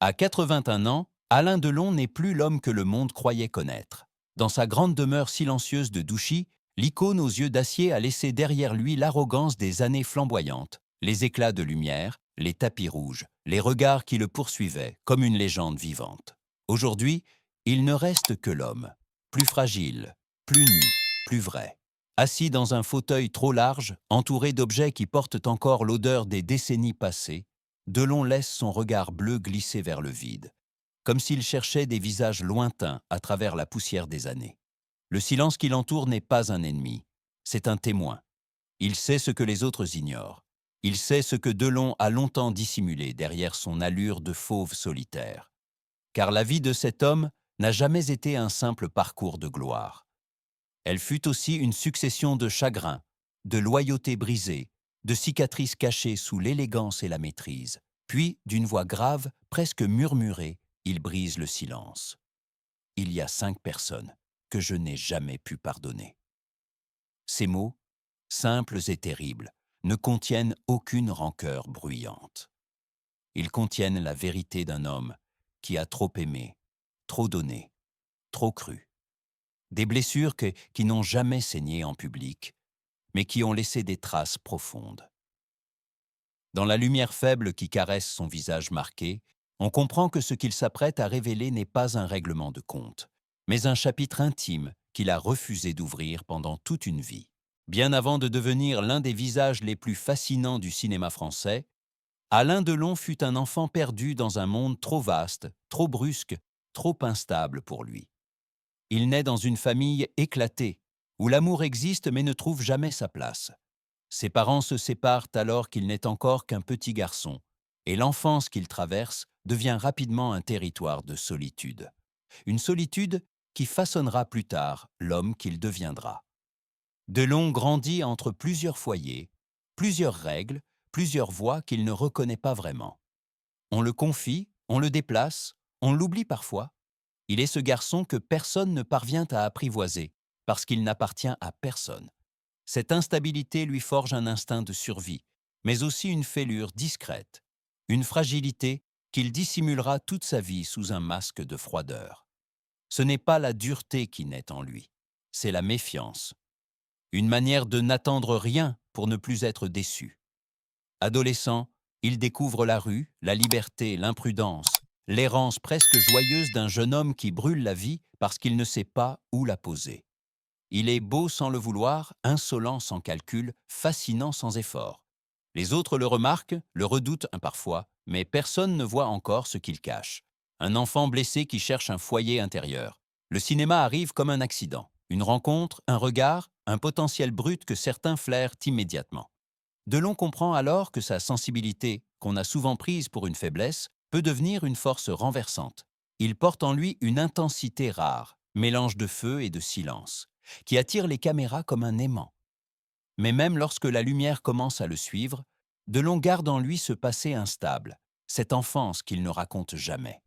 À 81 ans, Alain Delon n'est plus l'homme que le monde croyait connaître. Dans sa grande demeure silencieuse de Douchy, l'icône aux yeux d'acier a laissé derrière lui l'arrogance des années flamboyantes, les éclats de lumière, les tapis rouges, les regards qui le poursuivaient comme une légende vivante. Aujourd'hui, il ne reste que l'homme, plus fragile, plus nu, plus vrai. Assis dans un fauteuil trop large, entouré d'objets qui portent encore l'odeur des décennies passées, Delon laisse son regard bleu glisser vers le vide, comme s'il cherchait des visages lointains à travers la poussière des années. Le silence qui l'entoure n'est pas un ennemi, c'est un témoin. Il sait ce que les autres ignorent. Il sait ce que Delon a longtemps dissimulé derrière son allure de fauve solitaire. Car la vie de cet homme n'a jamais été un simple parcours de gloire. Elle fut aussi une succession de chagrins, de loyautés brisées, de cicatrices cachées sous l'élégance et la maîtrise. Puis, d'une voix grave, presque murmurée, il brise le silence. Il y a 5 personnes que je n'ai jamais pu pardonner. Ces mots, simples et terribles, ne contiennent aucune rancœur bruyante. Ils contiennent la vérité d'un homme qui a trop aimé, trop donné, trop cru. Des blessures qui n'ont jamais saigné en public, mais qui ont laissé des traces profondes. Dans la lumière faible qui caresse son visage marqué, on comprend que ce qu'il s'apprête à révéler n'est pas un règlement de compte, mais un chapitre intime qu'il a refusé d'ouvrir pendant toute une vie. Bien avant de devenir l'un des visages les plus fascinants du cinéma français, Alain Delon fut un enfant perdu dans un monde trop vaste, trop brusque, trop instable pour lui. Il naît dans une famille éclatée, où l'amour existe mais ne trouve jamais sa place. Ses parents se séparent alors qu'il n'est encore qu'un petit garçon, et l'enfance qu'il traverse devient rapidement un territoire de solitude. Une solitude qui façonnera plus tard l'homme qu'il deviendra. Delon grandit entre plusieurs foyers, plusieurs règles, plusieurs voies qu'il ne reconnaît pas vraiment. On le confie, on le déplace, on l'oublie parfois. Il est ce garçon que personne ne parvient à apprivoiser, parce qu'il n'appartient à personne. Cette instabilité lui forge un instinct de survie, mais aussi une fêlure discrète, une fragilité qu'il dissimulera toute sa vie sous un masque de froideur. Ce n'est pas la dureté qui naît en lui, c'est la méfiance. Une manière de n'attendre rien pour ne plus être déçu. Adolescent, il découvre la rue, la liberté, l'imprudence, l'errance presque joyeuse d'un jeune homme qui brûle la vie parce qu'il ne sait pas où la poser. Il est beau sans le vouloir, insolent sans calcul, fascinant sans effort. Les autres le remarquent, le redoutent parfois, mais personne ne voit encore ce qu'il cache. Un enfant blessé qui cherche un foyer intérieur. Le cinéma arrive comme un accident. Une rencontre, un regard, un potentiel brut que certains flairent immédiatement. Delon comprend alors que sa sensibilité, qu'on a souvent prise pour une faiblesse, peut devenir une force renversante. Il porte en lui une intensité rare, mélange de feu et de silence, qui attire les caméras comme un aimant. Mais même lorsque la lumière commence à le suivre, Delon garde en lui ce passé instable, cette enfance qu'il ne raconte jamais.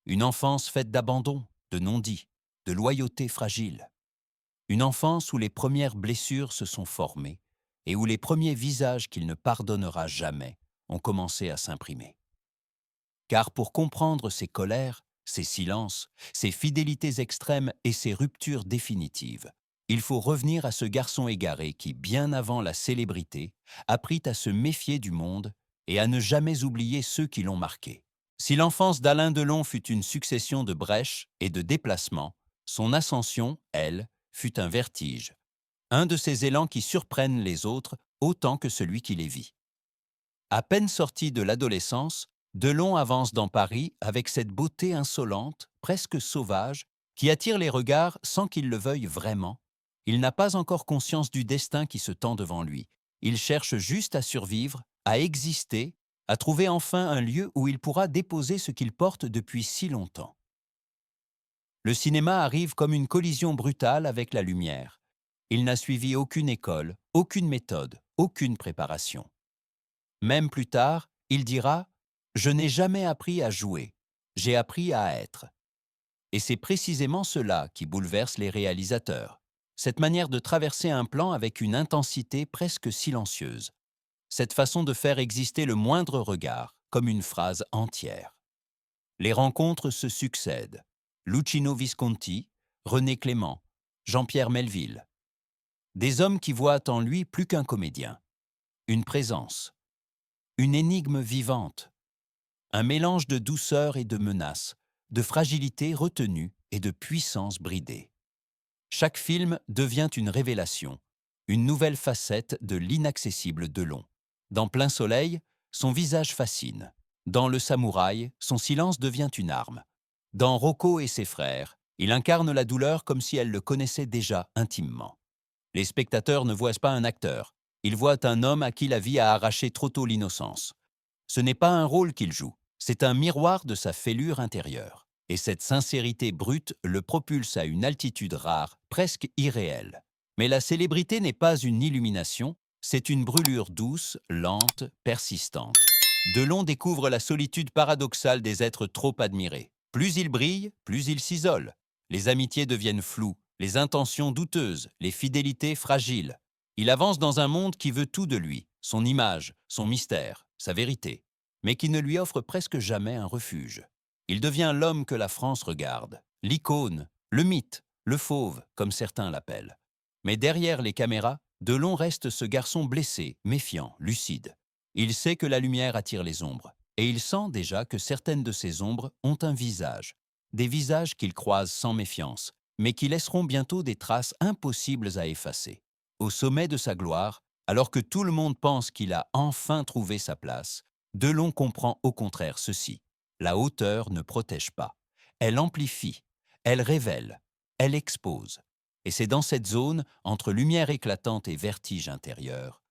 Une enfance faite d'abandon, de non-dits, de loyauté fragile. Une enfance où les premières blessures se sont formées et où les premiers visages qu'il ne pardonnera jamais ont commencé à s'imprimer. Car pour comprendre ses colères, ses silences, ses fidélités extrêmes et ses ruptures définitives, il faut revenir à ce garçon égaré qui, bien avant la célébrité, apprit à se méfier du monde et à ne jamais oublier ceux qui l'ont marqué. Si l'enfance d'Alain Delon fut une succession de brèches et de déplacements, son ascension, elle, fut un vertige, un de ces élans qui surprennent les autres autant que celui qui les vit. À peine sorti de l'adolescence, Delon avance dans Paris avec cette beauté insolente, presque sauvage, qui attire les regards sans qu'il le veuille vraiment. Il n'a pas encore conscience du destin qui se tend devant lui. Il cherche juste à survivre, à exister, à trouver enfin un lieu où il pourra déposer ce qu'il porte depuis si longtemps. Le cinéma arrive comme une collision brutale avec la lumière. Il n'a suivi aucune école, aucune méthode, aucune préparation. Même plus tard, il dira « Je n'ai jamais appris à jouer, j'ai appris à être ». Et c'est précisément cela qui bouleverse les réalisateurs. Cette manière de traverser un plan avec une intensité presque silencieuse. Cette façon de faire exister le moindre regard, comme une phrase entière. Les rencontres se succèdent. Luchino Visconti, René Clément, Jean-Pierre Melville. Des hommes qui voient en lui plus qu'un comédien. Une présence. Une énigme vivante. Un mélange de douceur et de menace, de fragilité retenue et de puissance bridée. Chaque film devient une révélation, une nouvelle facette de l'inaccessible Delon. Dans Plein Soleil, son visage fascine. Dans Le Samouraï, son silence devient une arme. Dans Rocco et ses frères, il incarne la douleur comme si elle le connaissait déjà intimement. Les spectateurs ne voient pas un acteur, ils voient un homme à qui la vie a arraché trop tôt l'innocence. Ce n'est pas un rôle qu'il joue, c'est un miroir de sa fêlure intérieure. Et cette sincérité brute le propulse à une altitude rare, presque irréelle. Mais la célébrité n'est pas une illumination, c'est une brûlure douce, lente, persistante. Delon découvre la solitude paradoxale des êtres trop admirés. Plus ils brillent, plus ils s'isolent. Les amitiés deviennent floues, les intentions douteuses, les fidélités fragiles. Il avance dans un monde qui veut tout de lui, son image, son mystère, sa vérité, mais qui ne lui offre presque jamais un refuge. Il devient l'homme que la France regarde, l'icône, le mythe, le fauve, comme certains l'appellent. Mais derrière les caméras, Delon reste ce garçon blessé, méfiant, lucide. Il sait que la lumière attire les ombres, et il sent déjà que certaines de ces ombres ont un visage, des visages qu'il croise sans méfiance, mais qui laisseront bientôt des traces impossibles à effacer. Au sommet de sa gloire, alors que tout le monde pense qu'il a enfin trouvé sa place, Delon comprend au contraire ceci. La hauteur ne protège pas. Elle amplifie, elle révèle, elle expose. Et c'est dans cette zone, entre lumière éclatante et vertige intérieur,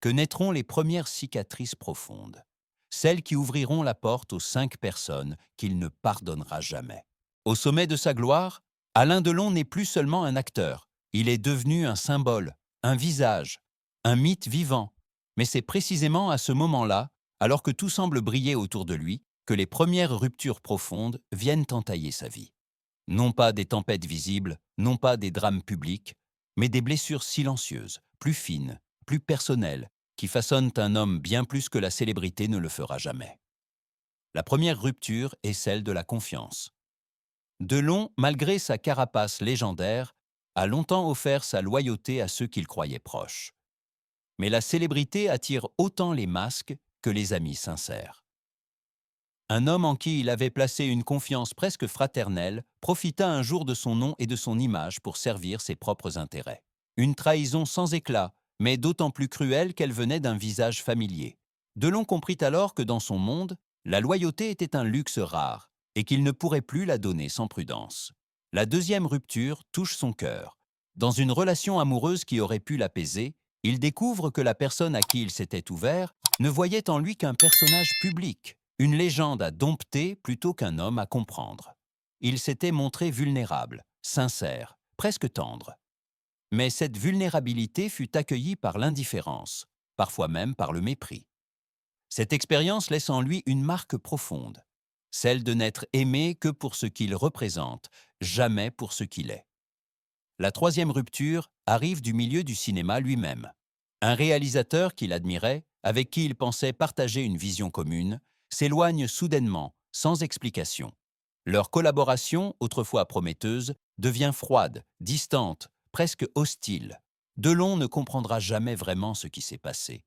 que naîtront les premières cicatrices profondes, celles qui ouvriront la porte aux 5 personnes qu'il ne pardonnera jamais. Au sommet de sa gloire, Alain Delon n'est plus seulement un acteur, il est devenu un symbole, un visage, un mythe vivant. Mais c'est précisément à ce moment-là, alors que tout semble briller autour de lui, que les premières ruptures profondes viennent entailler sa vie. Non pas des tempêtes visibles, non pas des drames publics, mais des blessures silencieuses, plus fines, plus personnelles, qui façonnent un homme bien plus que la célébrité ne le fera jamais. La première rupture est celle de la confiance. Delon, malgré sa carapace légendaire, a longtemps offert sa loyauté à ceux qu'il croyait proches. Mais la célébrité attire autant les masques que les amis sincères. Un homme en qui il avait placé une confiance presque fraternelle profita un jour de son nom et de son image pour servir ses propres intérêts. Une trahison sans éclat, mais d'autant plus cruelle qu'elle venait d'un visage familier. Delon comprit alors que dans son monde, la loyauté était un luxe rare et qu'il ne pourrait plus la donner sans prudence. La deuxième rupture touche son cœur. Dans une relation amoureuse qui aurait pu l'apaiser, il découvre que la personne à qui il s'était ouvert ne voyait en lui qu'un personnage public, une légende à dompter plutôt qu'un homme à comprendre. Il s'était montré vulnérable, sincère, presque tendre. Mais cette vulnérabilité fut accueillie par l'indifférence, parfois même par le mépris. Cette expérience laisse en lui une marque profonde, celle de n'être aimé que pour ce qu'il représente, jamais pour ce qu'il est. La troisième rupture arrive du milieu du cinéma lui-même. Un réalisateur qu'il admirait, avec qui il pensait partager une vision commune, s'éloigne soudainement, sans explication. Leur collaboration, autrefois prometteuse, devient froide, distante, presque hostile. Delon ne comprendra jamais vraiment ce qui s'est passé.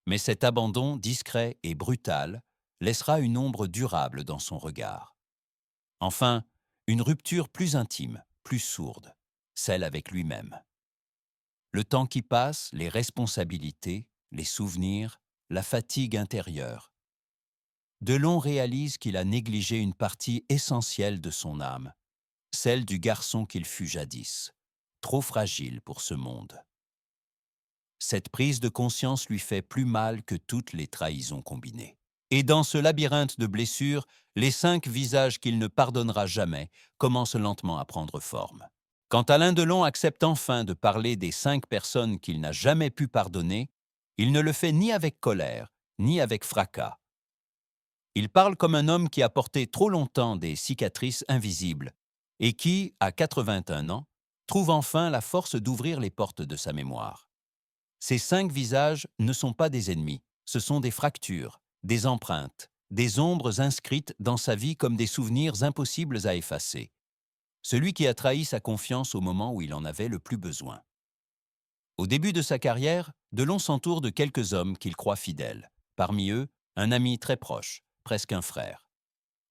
Mais cet abandon discret et brutal laissera une ombre durable dans son regard. Enfin, une rupture plus intime, plus sourde, celle avec lui-même. Le temps qui passe, les responsabilités, les souvenirs, la fatigue intérieure. Delon réalise qu'il a négligé une partie essentielle de son âme, celle du garçon qu'il fut jadis, trop fragile pour ce monde. Cette prise de conscience lui fait plus mal que toutes les trahisons combinées. Et dans ce labyrinthe de blessures, les 5 visages qu'il ne pardonnera jamais commencent lentement à prendre forme. Quand Alain Delon accepte enfin de parler des 5 personnes qu'il n'a jamais pu pardonner, il ne le fait ni avec colère, ni avec fracas. Il parle comme un homme qui a porté trop longtemps des cicatrices invisibles et qui, à 81 ans, trouve enfin la force d'ouvrir les portes de sa mémoire. Ces 5 visages ne sont pas des ennemis, ce sont des fractures, des empreintes, des ombres inscrites dans sa vie comme des souvenirs impossibles à effacer. Celui qui a trahi sa confiance au moment où il en avait le plus besoin. Au début de sa carrière, Delon s'entoure de quelques hommes qu'il croit fidèles. Parmi eux, un ami très proche, presque un frère.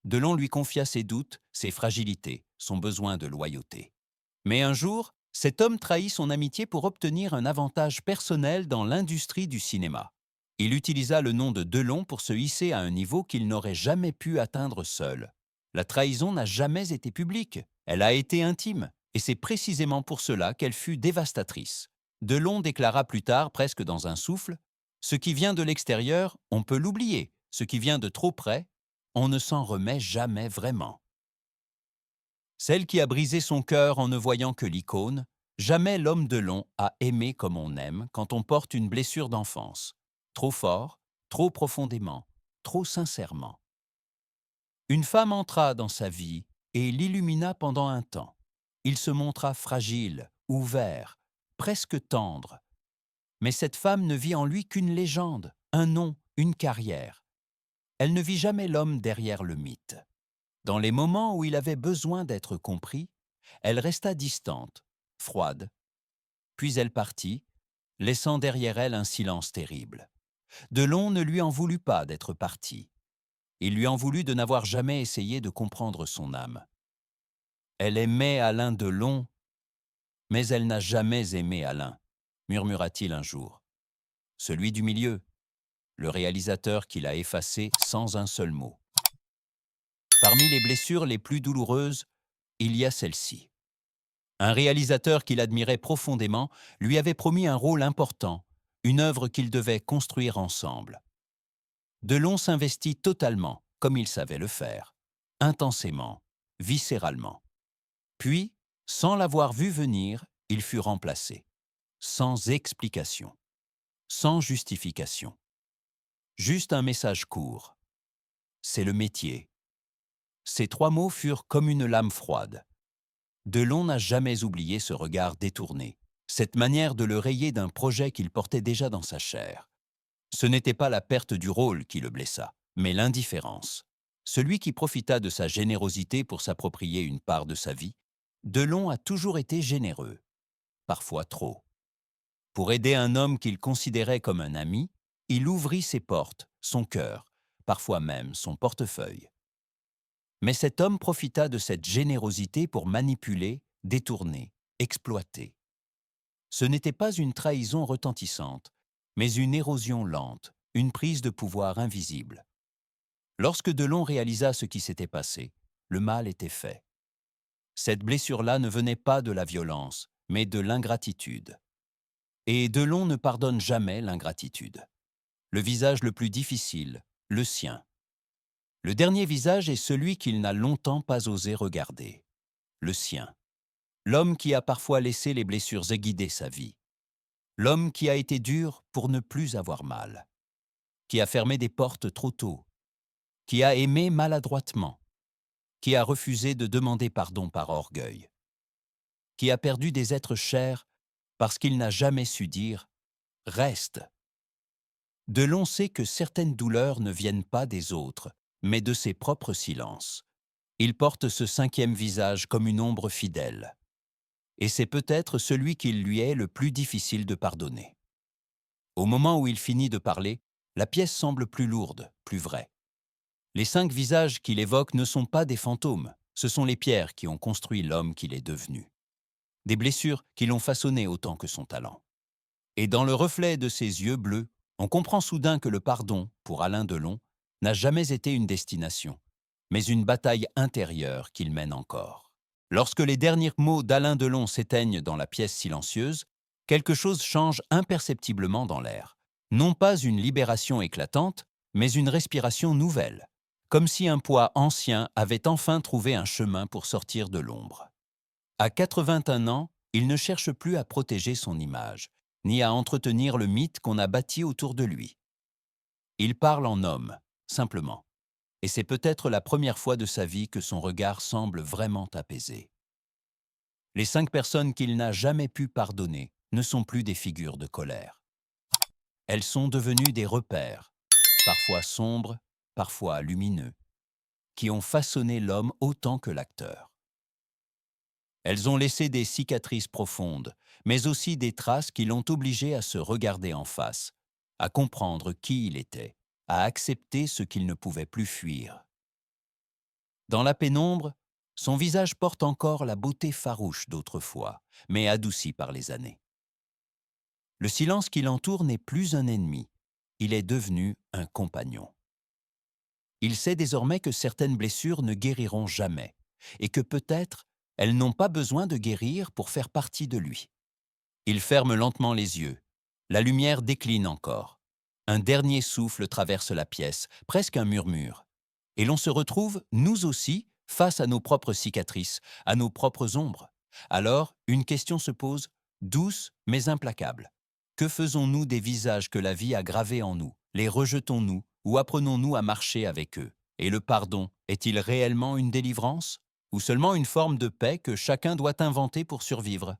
Delon lui confia ses doutes, ses fragilités, son besoin de loyauté. Mais un jour, cet homme trahit son amitié pour obtenir un avantage personnel dans l'industrie du cinéma. Il utilisa le nom de Delon pour se hisser à un niveau qu'il n'aurait jamais pu atteindre seul. La trahison n'a jamais été publique, elle a été intime, et c'est précisément pour cela qu'elle fut dévastatrice. Delon déclara plus tard, presque dans un souffle, « Ce qui vient de l'extérieur, on peut l'oublier. Ce qui vient de trop près, on ne s'en remet jamais vraiment. » Celle qui a brisé son cœur en ne voyant que l'icône, jamais l'homme Delon a aimé comme on aime quand on porte une blessure d'enfance. Trop fort, trop profondément, trop sincèrement. Une femme entra dans sa vie et l'illumina pendant un temps. Il se montra fragile, ouvert, presque tendre. Mais cette femme ne vit en lui qu'une légende, un nom, une carrière. Elle ne vit jamais l'homme derrière le mythe. Dans les moments où il avait besoin d'être compris, elle resta distante, froide. Puis elle partit, laissant derrière elle un silence terrible. Delon ne lui en voulut pas d'être parti. Il lui en voulut de n'avoir jamais essayé de comprendre son âme. Elle aimait Alain Delon, mais elle n'a jamais aimé Alain, murmura-t-il un jour. Celui du milieu, le réalisateur qui l'a effacé sans un seul mot. Parmi les blessures les plus douloureuses, il y a celle-ci. Un réalisateur qu'il admirait profondément lui avait promis un rôle important, une œuvre qu'ils devaient construire ensemble. Delon s'investit totalement, comme il savait le faire, intensément, viscéralement. Puis, sans l'avoir vu venir, il fut remplacé, sans explication, sans justification. Juste un message court. C'est le métier. Ces 3 mots furent comme une lame froide. Delon n'a jamais oublié ce regard détourné, cette manière de le rayer d'un projet qu'il portait déjà dans sa chair. Ce n'était pas la perte du rôle qui le blessa, mais l'indifférence. Celui qui profita de sa générosité pour s'approprier une part de sa vie, Delon a toujours été généreux, parfois trop. Pour aider un homme qu'il considérait comme un ami, il ouvrit ses portes, son cœur, parfois même son portefeuille. Mais cet homme profita de cette générosité pour manipuler, détourner, exploiter. Ce n'était pas une trahison retentissante, mais une érosion lente, une prise de pouvoir invisible. Lorsque Delon réalisa ce qui s'était passé, le mal était fait. Cette blessure-là ne venait pas de la violence, mais de l'ingratitude. Et Delon ne pardonne jamais l'ingratitude. Le visage le plus difficile, le sien. Le dernier visage est celui qu'il n'a longtemps pas osé regarder. Le sien. L'homme qui a parfois laissé les blessures guider sa vie. L'homme qui a été dur pour ne plus avoir mal. Qui a fermé des portes trop tôt. Qui a aimé maladroitement. Qui a refusé de demander pardon par orgueil. Qui a perdu des êtres chers parce qu'il n'a jamais su dire « reste ». Delon sait que certaines douleurs ne viennent pas des autres, mais de ses propres silences. Il porte ce 5e visage comme une ombre fidèle. Et c'est peut-être celui qu'il lui est le plus difficile de pardonner. Au moment où il finit de parler, la pièce semble plus lourde, plus vraie. Les 5 visages qu'il évoque ne sont pas des fantômes, ce sont les pierres qui ont construit l'homme qu'il est devenu. Des blessures qui l'ont façonné autant que son talent. Et dans le reflet de ses yeux bleus, on comprend soudain que le pardon, pour Alain Delon, n'a jamais été une destination, mais une bataille intérieure qu'il mène encore. Lorsque les derniers mots d'Alain Delon s'éteignent dans la pièce silencieuse, quelque chose change imperceptiblement dans l'air. Non pas une libération éclatante, mais une respiration nouvelle, comme si un poids ancien avait enfin trouvé un chemin pour sortir de l'ombre. À 81 ans, il ne cherche plus à protéger son image, ni à entretenir le mythe qu'on a bâti autour de lui. Il parle en homme, simplement. Et c'est peut-être la première fois de sa vie que son regard semble vraiment apaisé. Les 5 personnes qu'il n'a jamais pu pardonner ne sont plus des figures de colère. Elles sont devenues des repères, parfois sombres, parfois lumineux, qui ont façonné l'homme autant que l'acteur. Elles ont laissé des cicatrices profondes, mais aussi des traces qui l'ont obligé à se regarder en face, à comprendre qui il était, à accepter ce qu'il ne pouvait plus fuir. Dans la pénombre, son visage porte encore la beauté farouche d'autrefois, mais adoucie par les années. Le silence qui l'entoure n'est plus un ennemi, il est devenu un compagnon. Il sait désormais que certaines blessures ne guériront jamais, et que peut-être elles n'ont pas besoin de guérir pour faire partie de lui. Il ferme lentement les yeux. La lumière décline encore. Un dernier souffle traverse la pièce, presque un murmure. Et l'on se retrouve, nous aussi, face à nos propres cicatrices, à nos propres ombres. Alors, une question se pose, douce mais implacable. Que faisons-nous des visages que la vie a gravés en nous? Les rejetons-nous ou apprenons-nous à marcher avec eux? Et le pardon, est-il réellement une délivrance? Ou seulement une forme de paix que chacun doit inventer pour survivre?